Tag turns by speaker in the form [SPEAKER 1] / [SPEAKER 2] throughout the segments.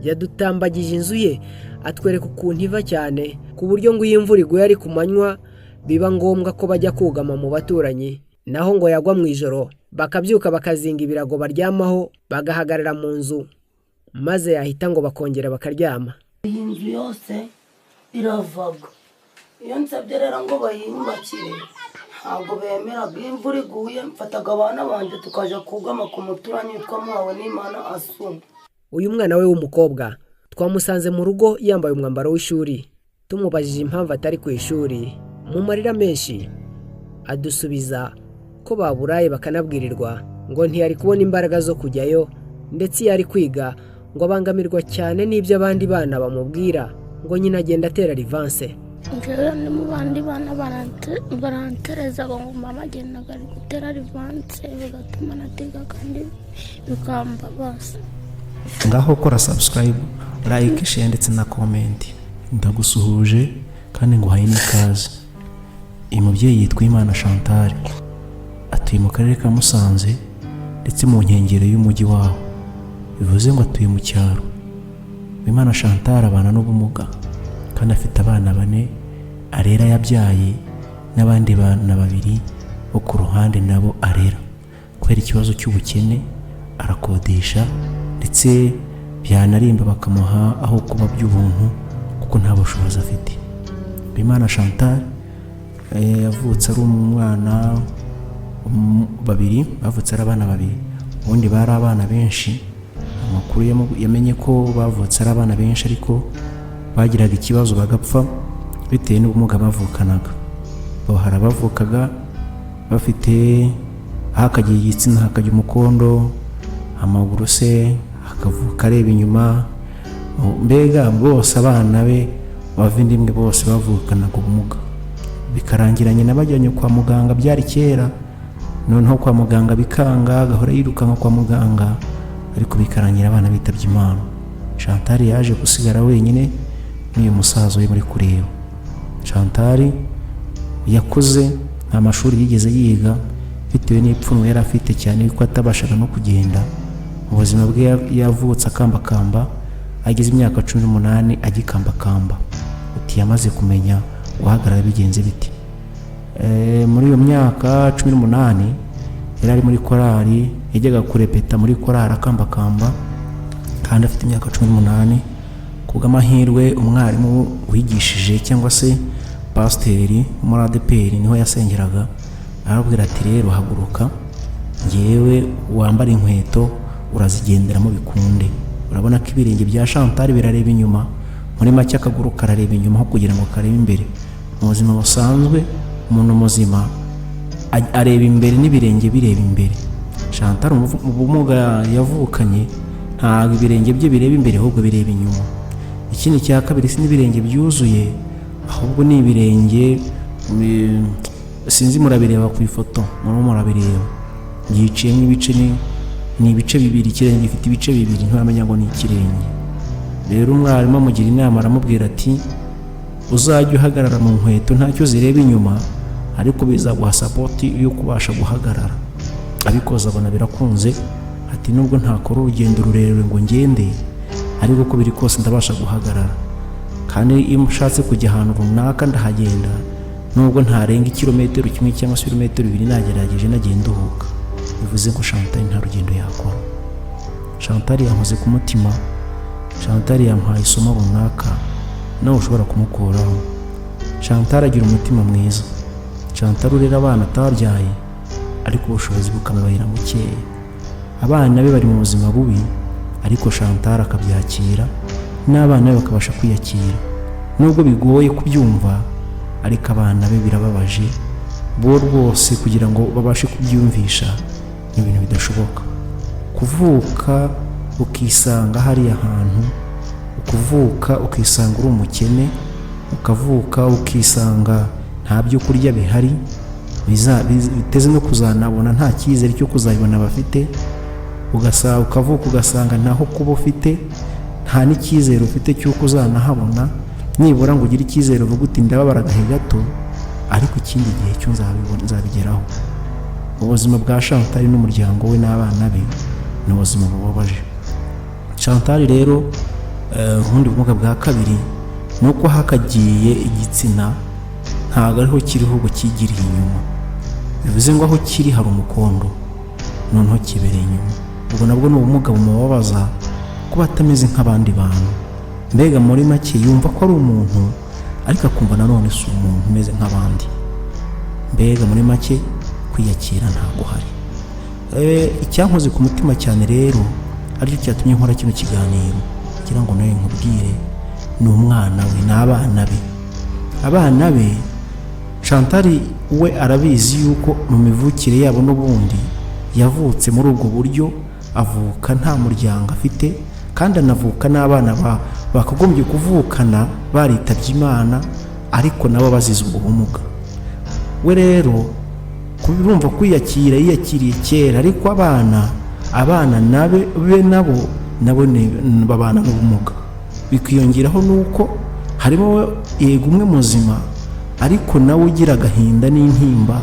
[SPEAKER 1] yadutambagije inzu ye atwereka ukuntu iva cyane ku buryo ngo iyo imvura iguye ari ku manywa biba ngombwa ko bajya kugama mu baturanyi, naho ngo yagwa mu ijoro bakabyuka bakazinga ibirago baryamaho bagahagarara mu nzu maze yahita ngo bakongera bakaryama.
[SPEAKER 2] Iyi nzu yose iravaga, iyo nsabye rero ngo bayimbakire ntabwo bemeraga. Iyo imvura iguye mfataga abana banjye tukaja kugama ku muturanyi twamuhawe n'Imana Asuma.
[SPEAKER 1] Uyu mwana we w'umukobwa twamusanze mu rugo yambaye umwambaro w'ishuri, tumubajije impamvu atari ku ishuri mu marira menshi adusubiza ko baburaye bakanabwirirwa ngo ntiyari kubona imbaraga zo kujyayo, ndetse iyo ari kwiga ngo abangamirwa cyane n'ibyo abandi bana bamubwira ngo nyine agenda atera rivanse.
[SPEAKER 3] Njyewe ni mu bandi bana barantereza ngo mama agendaga ari gutera rivanse bigatuma natiga kandi bikambabaza.
[SPEAKER 4] Ngaho kora subscribe, like, share ndetse na comment. Ndagusuhuje kandi nguhaye n'ikaze. Uyu mubyeyi yitwa Imana Chantal, atuye mu karere ka Musanze ndetse mu nkengero y'umujyi waho, bivuze ngo atuye mu cyaro. Imana Chantal abana n'ubumuga kandi afite abana 4 arera yabyaye n'abandi bana 2 bo ku ruhande nabo arera. Kubera ikibazo cy'ubukene arakodesha ndetse byanarimba bakamuha aho kuba by'ubuntu kuko nta bushobozi afite. Imana Chantal yavutse ari umwana 2, bavutse ari abana 2, ubundi bari abana benshi. Amakuru yamenye ko bavutse ari abana benshi ariko bagiraga ikibazo bagapfa bitewe n'ubumuga bavukanaga. Hari abavukaga bafite hakagiye igitsina hakajya umukondo, amaguru se akavuka areba inyuma, mbega bose abana be bavindimwe bose bavukanaga ubumuga. Bikarangiranye n'abajyanye kwa muganga byari kera, noneho kwa muganga bikanga agahora yirukanka kwa muganga, ariko bikarangira abana bitabye Imana. Chantal yaje gusigara wenyine n'uyu musaza we muri kureba. Chantal yakuze nta mashuri yigeze yiga bitewe n'ipfunwe yari afite cyane yuko atabashaga no kugenda. Mu buzima bwe yavutse akambakamba, ageze imyaka 18 agikambakamba. Uti yamaze kumenya guhagarara bigenze biti. Muri iyo myaka 18 yari ari muri korali, yajyaga kurepeta muri korali akambakamba kandi afite imyaka 18. Kubw'amahirwe umwarimu wigishije cyangwa se pasiteri muri ADPR niho yasengeraga, arabwira ati rero haguruka, ngewe wambara inkweto urazigenderamo bikunde. Urabona ko ibirenge bya Chantal birareba inyuma, muri make akaguru karareba inyuma aho kugira ngo karebe imbere. Mu buzima busanzwe umuntu muzima areba imbere n'ibirenge bireba imbere. Chantal ubumuga yavukanye ntabwo ibirenge bye bireba imbere ahubwo bireba inyuma. Ikindi cya kabiri si n'ibirenge byuzuye ahubwo ni ibirenge sinzi murabireba ku ifoto, murabireba yiciyemo ibice, ni ibice bibiri, ikirenge gifite ibice bibiri ntamenya ngo ni ikirenge. Rero umwarimu amugira inama aramubwira ati uzajya uhagarara mu nkweto ntacyo zireba inyuma ariko bizaguha support yo kubasha guhagarara. Abikoze abona birakunze, ati nubwo ntakora urugendo rurerure ngo ngende ariko ko biri kose ndabasha guhagarara, kandi iyo mushatse kujya ahantu runaka ndahagenda nubwo ntarenga kilometero 1 cyangwa se kilometero 2 nagerageje nagenda uhuka. Bivuze ko Chantal nta rugendo yakora. Chantal yankoze ku mutima, Chantal yampaye isomo runaka nawe ushobora kumukuraho. Chantal agira umutima mwiza. Chantal urera abana atabyaye ariko ubushobozi bukamubahira mukeya. Abana be bari mu buzima bubi ariko Chantal akabyakira n'abana be bakabasha kwiyakira. Nubwo bigoye kubyumva ariko abana be birababaje bo rwose kugira ngo babashe kubyumvisha ni ibintu bidashoboka. Kuvuka ukisanga hari ahantu, ukuvuka ukisanga uri umukene, ukavuka ukisanga nta byo kurya bihari, biteze no kuzanabona nta cyizere cyo kuzabibona bafite, ukavuka ugasanga ntaho kuba ufite, nta n'icyizere ufite cy'uko uzanahabona, nibura ngo ugire icyizere uvuga uti ndababara gahe gato ariko ikindi gihe cyo nzabigeraho. Ubuzima bwa Chantal n'umuryango we n'abana be ni ubuzima bubabaje. Chantal rero ubundi bumuga bwa kabiri ni uko hakagiye igitsina ntabwo ariho kiri ahubwo kigiriye inyuma, bivuze ngo aho kiri hari umukondo noneho kibereye inyuma. ubwo nabwo ni ubumuga bumubabaza kuba atameze nk'abandi bantu. Mbega muri make yumva ko ari umuntu ariko akumva nanone si umuntu umeze nk'abandi. Mbega muri make kwiyakira ntabwo hari. Icyankoze ku mutima cyane rero aricyo cyatumye nkora kino kiganiro kugira ngo nawe nkubwire, ni umwana we n'abana be. Abana be Chantal we arabizi yuko mu mivukire yabo n'ubundi yavutse muri ubwo buryo, avuka nta muryango afite kandi anavuka n'abana bakagombye kuvukana baritabye Imana ariko nabo bazize ubwo bumuga. We rero kubirumva kwiyakira yiyakiriye kera, ariko abana nabe nabo babana n'ubumuga. Bikiyongeraho nuko harimo yego umwe muzima ariko nawe ugira agahinda n'intimba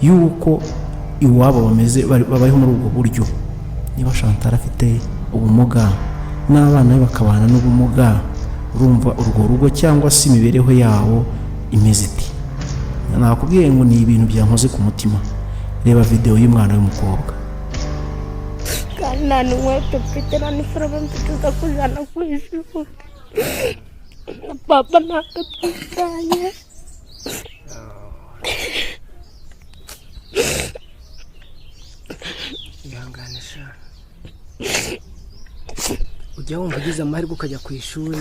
[SPEAKER 4] yuko iwabo babayeho muri ubwo buryo. Niba Chantal afite ubumuga n'abana be bakabana n'ubumuga, urumva urwo rugo cyangwa se imibereho yawo imeze iti? Nakubwiye ngo ni ibintu byankoze ku mutima. Reba video y'umwana w'umukobwa.
[SPEAKER 3] Kandi nta n'inkweto mfite, nta n'ifaranga mfite zo kujyana ku ishuri. Papa ntabwo twitanye.
[SPEAKER 1] Ihangane sha, ujya wumva ugize amahirwe ukajya ku ishuri,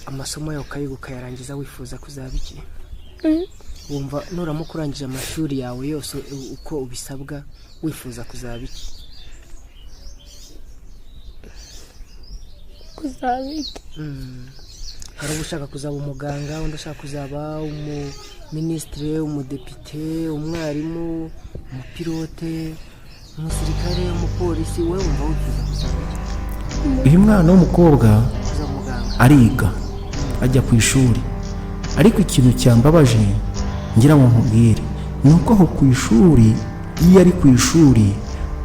[SPEAKER 1] amasomo yawe ukayiga ukayarangiza, wifuza kuzaba iki? Wumva nuramuka urangije amashuri yawe yose uko ubisabwa, wifuza kuzaba iki?
[SPEAKER 3] Kuzaba iki?
[SPEAKER 1] Hari ushaka kuzaba umuganga, undi ashaka kuzaba umuminisitiri, umudepite, umwarimu, umupilote, umusirikare, umupolisi. Wowe wumva wifuza kuzaba iki?
[SPEAKER 4] Uyu mwana w'umukobwa ariga, ajya ku ishuri, ariko ikintu cyambabaje ngira ngo nkubwire ni uko aho ku ishuri, iyo ari ku ishuri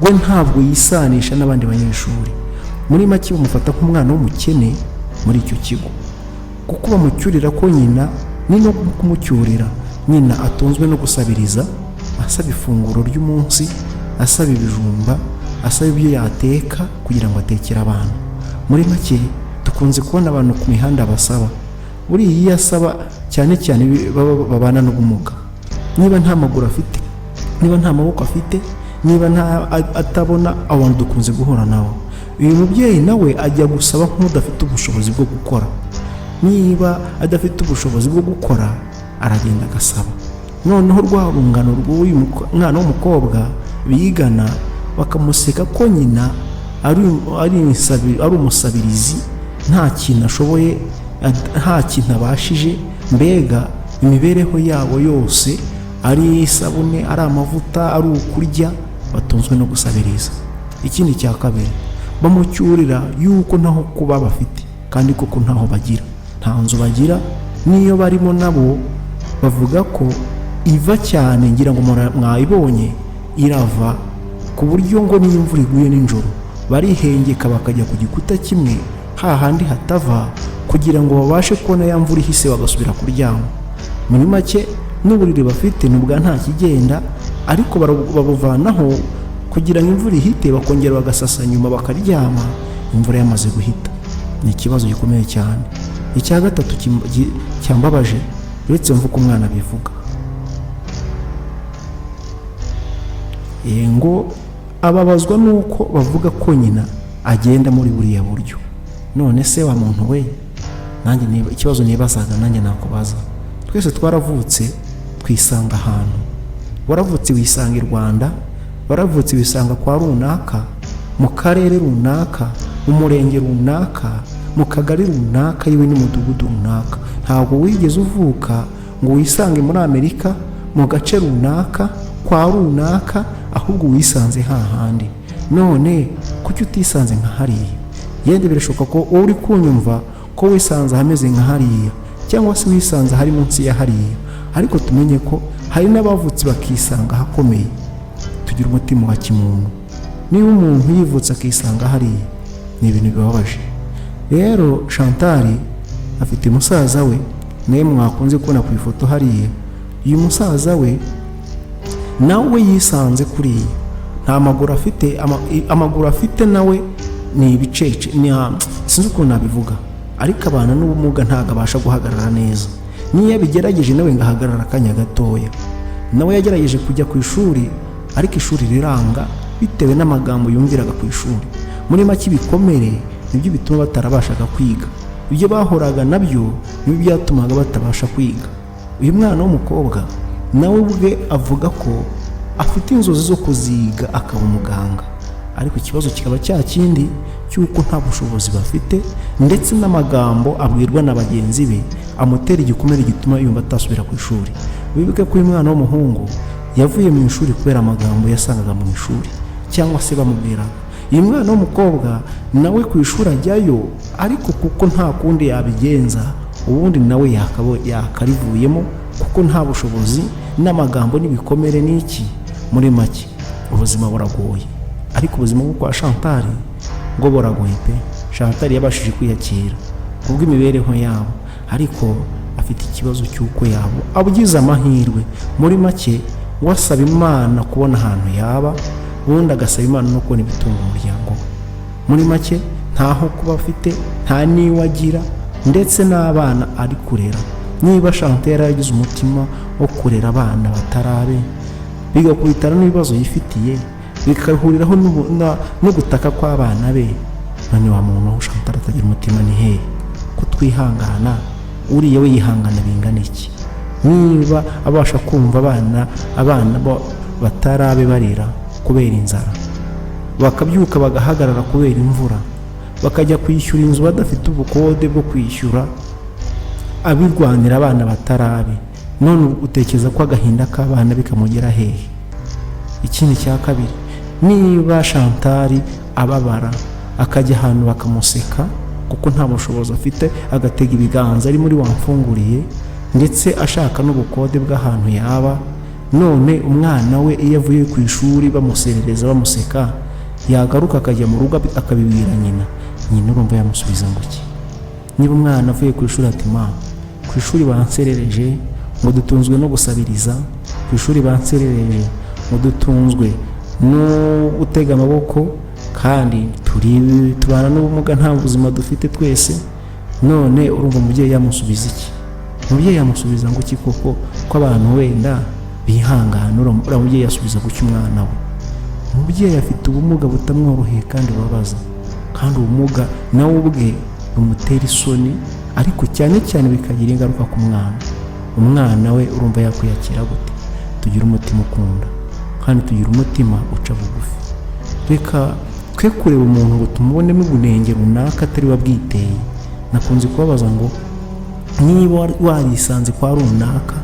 [SPEAKER 4] we ntabwo yisanisha n'abandi banyeshuri. Muri make bamufata nk'umwana w'umukene muri icyo kigo, kuko bamucyurira ko nyina ni no kumucyurira nyina atunzwe no gusabiriza, asaba ifunguro ry'umunsi, asaba ibijumba, asaba ibyo yateka kugira ngo atekere abana. Muri make dukunze kubona abantu ku mihanda basaba, buriya iyo asaba cyane cyane babana n'ubumuga, niba nta maguru afite, niba nta maboko afite, niba atabona, abantu dukunze guhura nabo. Uyu mubyeyi nawe ajya gusaba nk'udafite ubushobozi bwo gukora. Niba adafite ubushobozi bwo gukora, aragenda agasaba. Noneho rwa rungano rw'uyu mwana w'umukobwa bigana bakamuseka ko nyina ari umusabirizi, nta kintu ashoboye, nta kintu abashije. Mbega imibereho yabo yose ari isabune, ari amavuta, ari ukurya, batunzwe no gusabiriza. Ikindi cya kabiri, bamucyurira yuko ntaho kuba bafite, kandi koko ntaho bagira, nta nzu bagira. Niyo barimo nabo bavuga ko iva cyane, ngira ngo mwayibonye irava, ku buryo ngo niyo imvura iguye nijoro barihengeka bakajya ku gikuta kimwe hahandi hatava, kugira ngo babashe kubona ya mvura ihise bagasubira kuryama. Muri make n'uburiri bafite nubwo nta kigenda, ariko babuvanaho kugira ngo imvura ihite, bakongera bagasasa nyuma bakaryama imvura yamaze guhita. Ni ikibazo gikomeye cyane. Icya gatatu cyambabaje, uretse mvuga umwana bivuga ngo ababazwa nuko bavuga ko nyina agenda muri buriya buryo. None se wa muntu we, nanjye niba ikibazo nibazaga nanjye nakubaza, twese twaravutse twisanga ahantu. Waravutse wisanga i Rwanda, waravutse wisanga kwa runaka, mu karere runaka, mu murenge runaka, mu kagari runaka, yewe n'umudugudu runaka. Ntabwo wigeze uvuka ngo wisange muri Amerika mu gace runaka kwa runaka, ahubwo wisanze hahandi. None kuki utisanze nka hariya? Yende birashoboka ko uri kunyumva ko wisanze hameze nka hariya, cyangwa se wisanze hari munsi ya hariya, ariko tumenye ko hari n'abavutse bakisanga hakomeye. Tugira umutima wa kimuntu. Niba umuntu yivutse akisanga hariya, ni ibintu bibabaje. rero Chantal afite musaza we nawe mwakunze kubona ku ifoto hariya. uyu musaza we nawe yisanze kuriya, nta maguru afite, amaguru afite nawe ni ibicece, sinzi ukuntu nabivuga, ariko abana n'ubumuga ntabwo abasha guhagarara neza. niyo bigerageje nawe ngahagarara akanya gatoya. nawe yagerageje kujya ku ishuri ariko ishuri riranga bitewe n'amagambo yumviraga ku ishuri. muri make ibikomere nibyo bituma batarabashaga kwiga, ibyo bahoraga nabyo nibyo byatumaga batabasha kwiga. uyu mwana w'umukobwa nawe ubwe avuga ko afite inzozi zo kuziga akaba umuganga, ariko ikibazo kikaba cya kindi cy'uko nta bushobozi bafite, ndetse n'amagambo abwirwa na bagenzi be amutera igikomere gituma yumva atasubira ku ishuri. wibuke ko uyu mwana w'umuhungu yavuye mu ishuri kubera amagambo yasangaga mu ishuri cyangwa se bamubwiraga. uyu mwana w'umukobwa nawe ku ishuri ajyayo, ariko kuko nta kundi yabigenza, ubundi nawe yakarivuyemo kuko nta bushobozi n'amagambo n'ibikomere n'iki. muri make ubuzima buragoye, ariko ubuzima bwo kwa Chantal ngo buragoye pe. Chantal yabashije kwiyakira kubw'imibereho yabo, ariko afite ikibazo cy'uko yabo abugize amahirwe. muri make wasaba Imana kubona ahantu yaba, ubundi agasaba Imana no kubona ibitunga umuryango. muri make ntaho kuba afite, nta niwe agira, ndetse n'abana ari kurera. niba Chantal yaragize umutima wo kurera abana batarabe, bigakubitana n'ibibazo yifitiye, bikahuriraho no gutaka kw'abana be, none wa muntu Chantal atagira umutima ni hehe? ko twihangana, uriya we yihangana bingana iki? niba abasha kumva abana batarabe barira kubera inzara, bakabyuka bagahagarara kubera imvura, bakajya kwishyura inzu badafite ubukode bwo kwishyura, abirwanira abana batarabe, none utekereza ko agahinda k'abana bikamugera hehe? ikindi cya kabiri, niba Chantal ababara akajya ahantu bakamuseka kuko nta bushobozi afite, agatega ibiganza ari muri wamfunguriye, ndetse ashaka n'ubukode bw'ahantu yaba, none umwana we iyo avuye ku ishuri bamuserereza bamuseka, yagaruka akajya mu rugo akabibwira nyina urumva yamusubiza ngo iki? niba umwana avuye ku ishuri ati ma, ku ishuri banserereje ngo dutunzwe no gusabiriza, ku ishuri banserereje ngo dutunzwe no gutega amaboko, kandi tubana n'ubumuga nta buzima dufite twese, none urumva umubyeyi yamusubiza iki? umubyeyi yamusubiza ngo iki koko? ko abantu wenda bihangana, uriya mubyeyi yasubiza guca umwana we. umubyeyi afite ubumuga butamworoheye kandi bubabaza, kandi ubumuga nawe ubwe bumutera isoni, ariko cyane cyane bikagira ingaruka ku mwana. umwana we urumva yakwiyakira gute? tugira umutima ukunda, kandi tugira umutima uca bugufi. reka twe kureba umuntu ngo tumubonemo ubunenge runaka atari wabwiteye. nakunze kubabaza ngo niba warisanze kwa runaka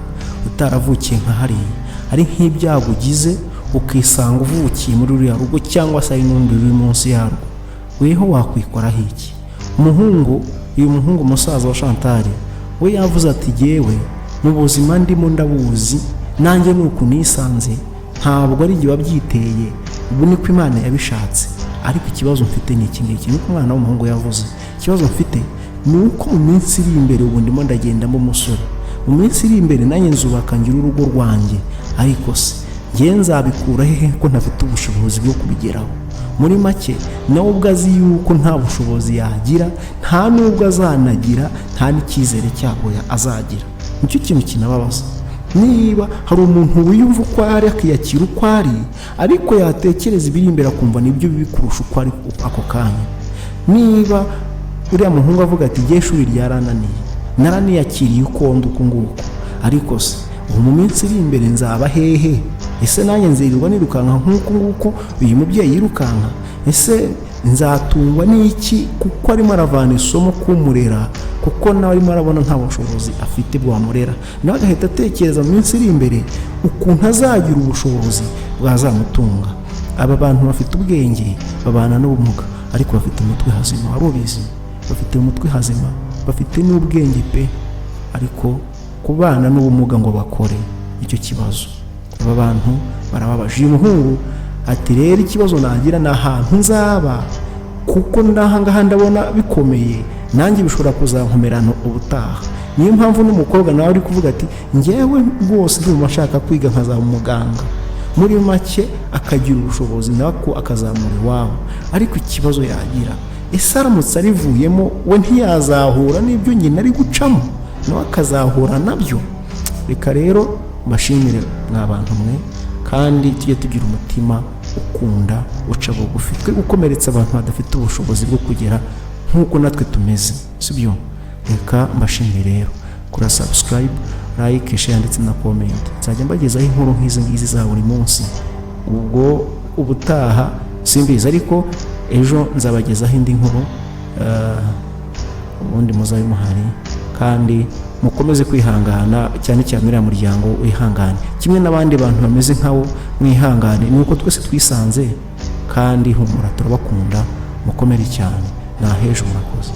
[SPEAKER 4] utaravukiye nka hariya, ari nk'ibyago ugize ukisanga uvukiye muri ruriya rugo, cyangwa se ari n'undi ruri munsi yarwo, weho wakwikoraho iki? uyu muhungu musaza wa Chantal we yavuze ati jyewe mu buzima ndimo ndabuzi, nanjye nuko nisanze, ntabwo ari igihe wabyiteye, ubu niko Imana yabishatse. ariko ikibazo mfite ni iki ngiki, nuko umwana w'umuhungu yavuze, ikibazo mfite ni uko mu minsi iri imbere, ubu ndimo ndagendamo umusore, mu minsi iri imbere nanjye nzubaka ngira urugo rwanjye, ariko se njye nzabikura hehe ko ntafite ubushobozi bwo kubigeraho? muri make nawe ubwo azi yuko nta bushobozi yagira, nta n'ubwo azanagira, nta n'icyizere cyabo azagira. nicyo kintu kinababaza. niba hari umuntu wiyumva uko ari akiyakira uko ari, ariko yatekereza ibiri imbere akumva nibyo bibi kurusha uko ari ako kanya. niba uriya muhungu avuga ati jye ishuri ryarananiye, naraniyakiriye uko nguko, ariko se ubu mu minsi iri imbere nzaba hehe? ese nanjye nzirirwa nirukanka nk'uko nguko uyu mubyeyi yirukanka? ese nzatungwa n'iki? kuko arimo aravana isomo kumurera, kuko nawe arimo arabona nta bushobozi afite bwamurera, nawe agahita atekereza mu minsi iri imbere ukuntu azagira ubushobozi bwazamutunga. aba bantu bafite ubwenge babana n'ubumuga, ariko bafite umutwe hazima. wari ubizi? bafite umutwe hazima, bafite n'ubwenge pe, ariko kubana n'ubumuga ngo bakore icyo kibazo. aba bantu barababaje. uyu muhungu ati rero ikibazo nagira ni ahantu nzaba, kuko ndahangaha ndabona bikomeye, nanjye bishobora kuzankomerana ubutaha. Niyo mpamvu n'umukobwa nawe ari kuvuga ati njyewe rwose ndumva nshaka kwiga nkazaba umuganga, muri make akagira ubushobozi nawe ko akazamura iwabo. Ariko ikibazo yagira, ese aramutse arivuyemo we ntiyazahura n'ibyo nyina ari gucamo, nawe akazahura nabyo? Reka rero mbashimire mwa bantu mwe, kandi tujye tugira umutima ukunda uca bugufi, twe gukomeretsa abantu badafite ubushobozi bwo kugera nk'uko natwe tumeze, sibyo? Reka mbashimire rero, kora subscribe, like, share ndetse na comment. Nzajya mbagezaho inkuru nk'izi ngizi za buri munsi. Ubwo ubutaha simbizi, ariko ejo nzabagezaho indi nkuru, ubundi muzabe muhari, kandi mukomeze kwihangana, cyane cyane uriya muryango wihangane, kimwe n'abandi bantu bameze nkawo mwihangane. Nuko twese twisanze, kandi humura turabakunda, mukomere cyane. Nahejo murakoze.